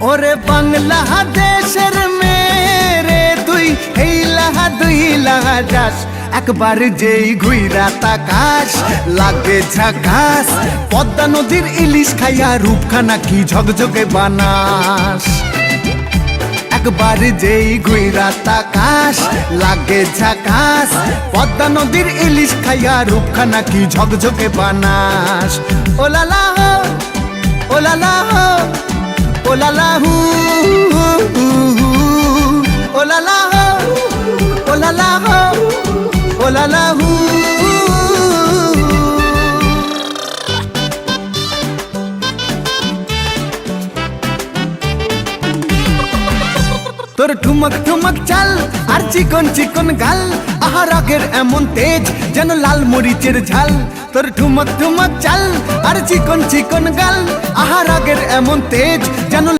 ওরে বাংলাদেশের মেরে তুই হেইলাহা দুইলাহা যাস একবার যেই ঘুইরা তাকাস লাগে ঝাকাস পদ্মা নদীর ইলিশ খাইয়া রূপখানা কি ঝকঝকে বানাস একবার যেই ঘুইরা তাকাস লাগে ঝাকাস পদ্মা নদীর ইলিশ খাইয়া রূপখানা কি ঝকঝকে বানাস ওলালা হো ওলালা হো ওলালা হু ওলালা হো ওলালা হো ওলালা হু তোর ঠুমক ঠুমক চাল আর চিকন চিকন গাল আহা রাগের এমন তেজ যেন লাল মরিচের ঝাল তোর ঠুমক ঠুমক চাল আর চিকন চিকন গাল আহা রাগের এমন তেজ যেন